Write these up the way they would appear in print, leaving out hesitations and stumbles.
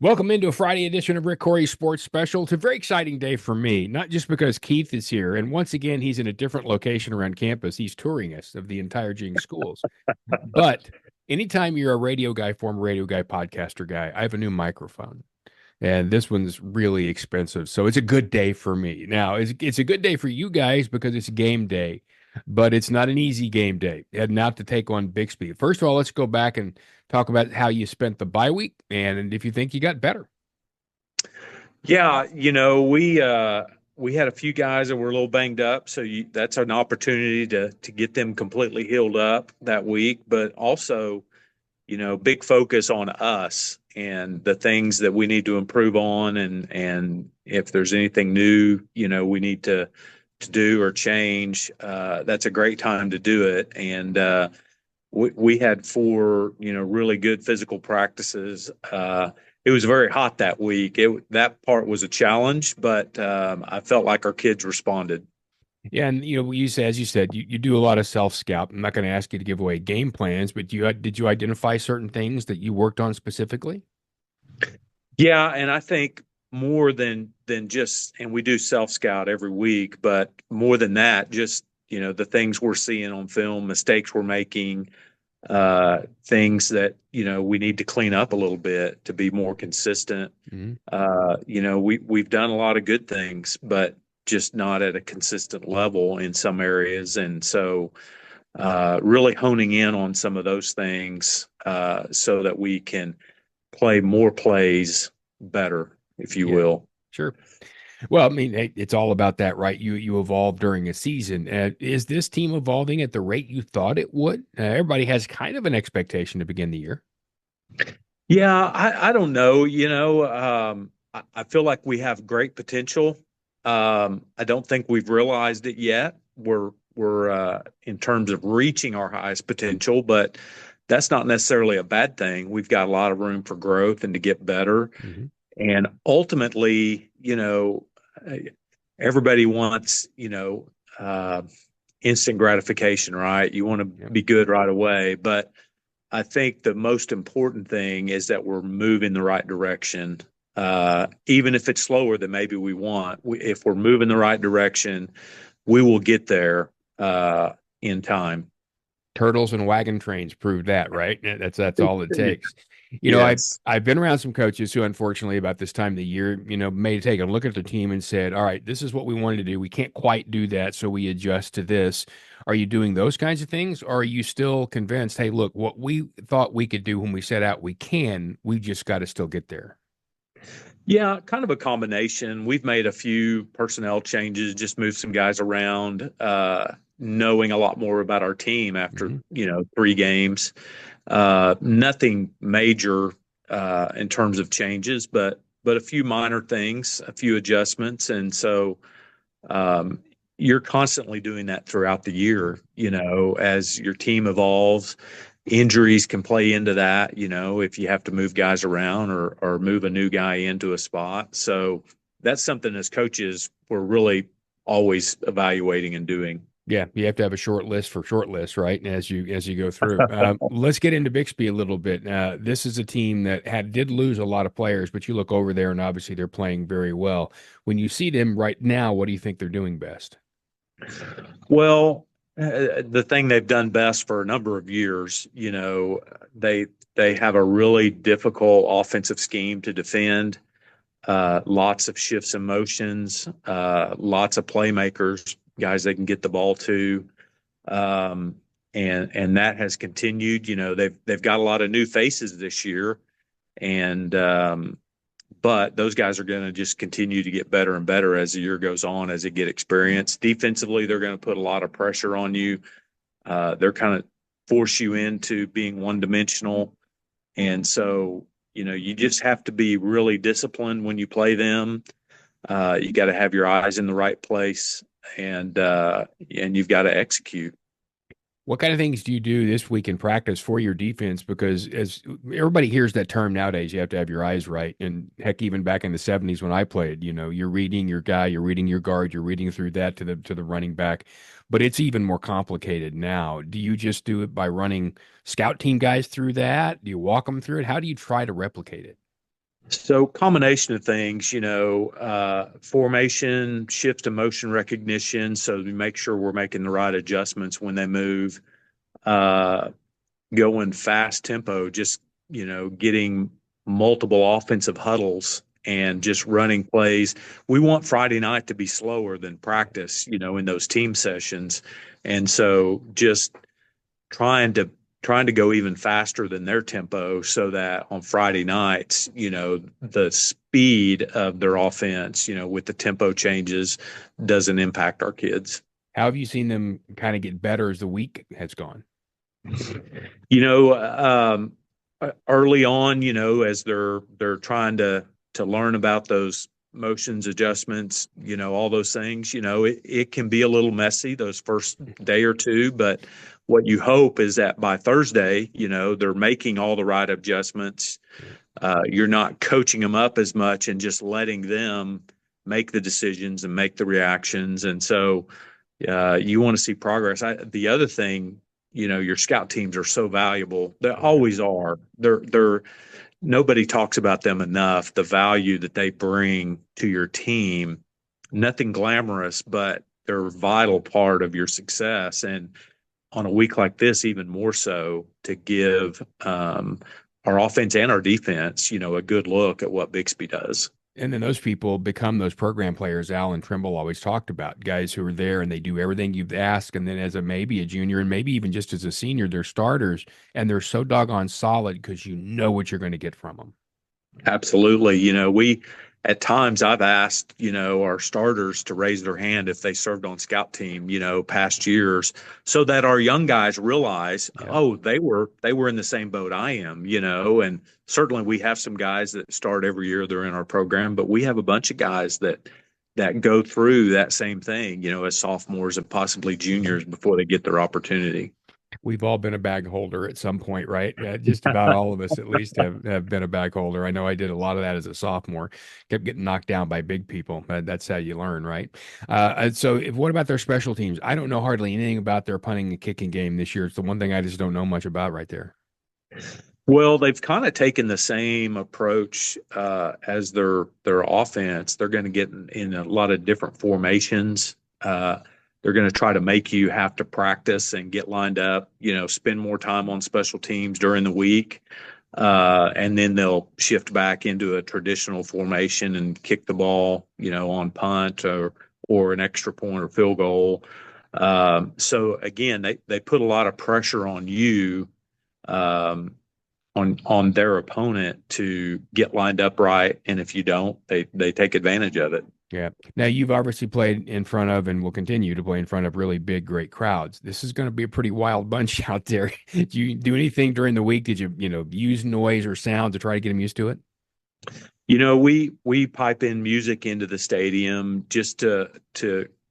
Welcome into a Friday edition of Rick Corey's Sports Special. It's a very exciting day for me, not just because Keith is here, and once again, he's in a different location around campus. He's touring us of the entire Jenks schools. But anytime you're a radio guy, former radio guy, podcaster guy, I have a new microphone. And this one's really expensive. So it's a good day for me. Now, it's a good day for you guys because it's game day, but it's not an easy game day. Heading out to take on Bixby. First of all, let's go back and talk about how you spent the bye week and if you think you got better. Yeah, we had a few guys that were a little banged up, so that's an opportunity to get them completely healed up that week. But also, big focus on us and the things that we need to improve on, and if there's anything new, we need to do or change. That's a great time to do it, and we had four, really good physical practices. It was very hot that week. That part was a challenge, but I felt like our kids responded. Yeah, and you said, as you said, you do a lot of self scout. I'm not going to ask you to give away game plans, but did you identify certain things that you worked on specifically? Yeah, and I think more than just, and we do self scout every week, but more than that, just the things we're seeing on film, mistakes we're making, things that we need to clean up a little bit to be more consistent. Mhm. We've done a lot of good things, but just not at a consistent level in some areas, and so really honing in on some of those things so that we can play more plays better, if you Yeah, will. sure. Well, I mean, hey, it's all about that, right? You evolve during a season. Is this team evolving at the rate you thought it would? Everybody has kind of an expectation to begin the year. Yeah, I don't know. I feel like we have great potential. I don't think we've realized it yet. We're in terms of reaching our highest potential, but that's not necessarily a bad thing. We've got a lot of room for growth and to get better. Hmm. And ultimately, everybody wants, instant gratification, right? You want to Yeah, be good right away, but I think the most important thing is that we're moving the right direction. Even if it's slower than maybe we want, if we're moving the right direction, we will get there in time. turtles and wagon trains prove that, right? Yeah, that's all it takes. You know, I Yes. I've been around some coaches who, unfortunately, about this time of the year, may take a look at the team and said, "All right, this is what we wanted to do. We can't quite do that, so we adjust to this." Are you doing those kinds of things, or are you still convinced, "Hey, look, what we thought we could do when we set out, we can. We just got to still get there." Yeah, kind of a combination. We've made a few personnel changes, just moved some guys around, knowing a lot more about our team after, Hmm. three games. Nothing major in terms of changes, but a few minor things, a few adjustments, and so um, you're constantly doing that throughout the year. As your team evolves, injuries can play into that. If you have to move guys around or move a new guy into a spot, so that's something as coaches we're really always evaluating and doing. Yeah, you have to have a short list for short lists, right? As you go through. Let's get into Bixby a little bit. This is a team that did lose a lot of players, but you look over there and obviously they're playing very well. When you see them right now, what do you think they're doing best? Well, the thing they've done best for a number of years, they they have a really difficult offensive scheme to defend. Lots of shifts and motions, lots of playmakers, guys they can get the ball to, um, and that has continued. They've got a lot of new faces this year, and but those guys are going to just continue to get better and better as the year goes on, as they get experience. Defensively, they're going to put a lot of pressure on you. They're kind of force you into being one dimensional. And so, you just have to be really disciplined when you play them. You got to have your eyes in the right place, and you've got to execute. What kind of things do you do this week in practice for your defense? Because as everybody hears that term nowadays, you have to have your eyes right. And heck, even back in the 70s when I played, you're reading your guy, you're reading your guard, you're reading through that to the running back. But it's even more complicated now. Do you just do it by running scout team guys through that? Do you walk them through it? How do you try to replicate it? So combination of things, formation, shift to motion recognition. So we make sure we're making the right adjustments when they move, uh, going fast tempo, just, getting multiple offensive huddles and just running plays. We want Friday night to be slower than practice, in those team sessions. And so just trying to trying to go even faster than their tempo so that on Friday nights, the speed of their offense, with the tempo changes doesn't impact our kids. How have you seen them kind of get better as the week has gone? You know, early on, as they're trying to learn about those motions adjustments, all those things, it can be a little messy those first day or two, but what you hope is that by Thursday, they're making all the right adjustments. You're not coaching them up as much and just letting them make the decisions and make the reactions. And so you want to see progress. The other thing, your scout teams are so valuable. They always are. They're nobody talks about them enough. The value that they bring to your team, nothing glamorous, but they're a vital part of your success. And on a week like this, even more so, to give our offense and our defense, a good look at what Bixby does. And then those people become those program players Al and Trimble always talked about, guys who are there and they do everything you've asked. And then as a maybe a junior and maybe even just as a senior, they're starters and they're so doggone solid because you know what you're going to get from them. Absolutely. We at times I've asked, our starters to raise their hand if they served on scout team, past years, so that our young guys realize, Yeah. oh, they were in the same boat I am, and certainly we have some guys that start every year they're in our program, but we have a bunch of guys that go through that same thing, as sophomores and possibly juniors before they get their opportunity. We've all been a bag holder at some point, right? Just about all of us, at least, have been a bag holder. I know I did a lot of that as a sophomore. Kept getting knocked down by big people. That's how you learn, right? So, what about their special teams? I don't know hardly anything about their punting and kicking game this year. It's the one thing I just don't know much about right there. Well, they've kind of taken the same approach as their offense. They're going to get in a lot of different formations. They're going to try to make you have to practice and get lined up. Spend more time on special teams during the week, and then they'll shift back into a traditional formation and kick the ball, on punt or an extra point or field goal. So again, they put a lot of pressure on you. On their opponent to get lined up right, and if you don't, they take advantage of it. Yeah. Now you've obviously played in front of and will continue to play in front of really big, great crowds. This is going to be a pretty wild bunch out there. Did you do anything during the week? Did you, use noise or sound to try to get them used to it? We pipe in music into the stadium just to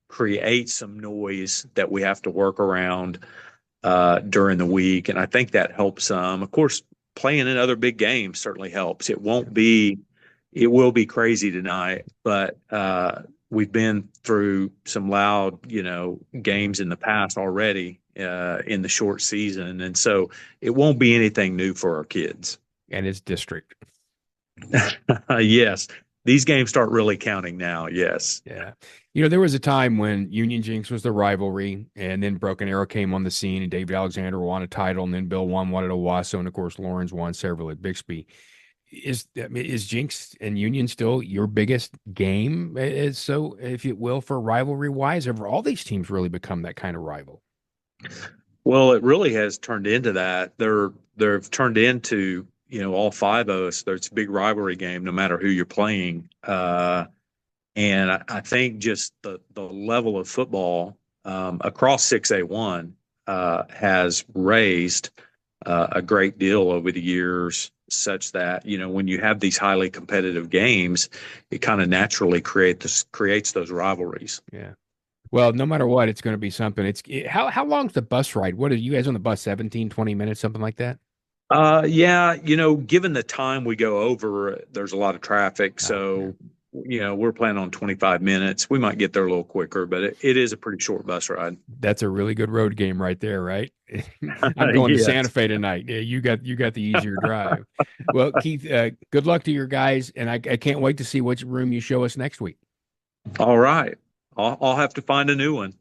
create some noise that we have to work around during the week, and I think that helps some. Of course, playing in other big games certainly helps. It will be crazy tonight, but we've been through some loud, games in the past already in the short season, and so it won't be anything new for our kids. And it's district. Yes, these games start really counting now. Yes. Yeah. There was a time when Union Jenks was the rivalry, and then Broken Arrow came on the scene, and David Alexander won a title, and then Bill won one at Owasso, and of course Lawrence won several at Bixby. Is Jenks and Union still your biggest game? So, if you will, for rivalry wise, have all these teams really become that kind of rival? Well, it really has turned into that. They've turned into, all five of us. There's a big rivalry game, no matter who you're playing. And I think just the level of football across 6A1 has raised a great deal over the years, such that, when you have these highly competitive games, it kind of naturally creates those rivalries. Yeah. Well, no matter what, it's going to be something. How long's the bus ride? What are you guys on the bus? 17, 20 minutes, something like that? Yeah, given the time we go over, there's a lot of traffic. Oh, yeah. So we're planning on 25 minutes. We might get there a little quicker, but it is a pretty short bus ride. That's a really good road game right there, right? I'm going to Santa Yes. Fe tonight. Yeah, you got the easier drive. Well, Keith, good luck to your guys, and I can't wait to see which room you show us next week. All right. I'll have to find a new one.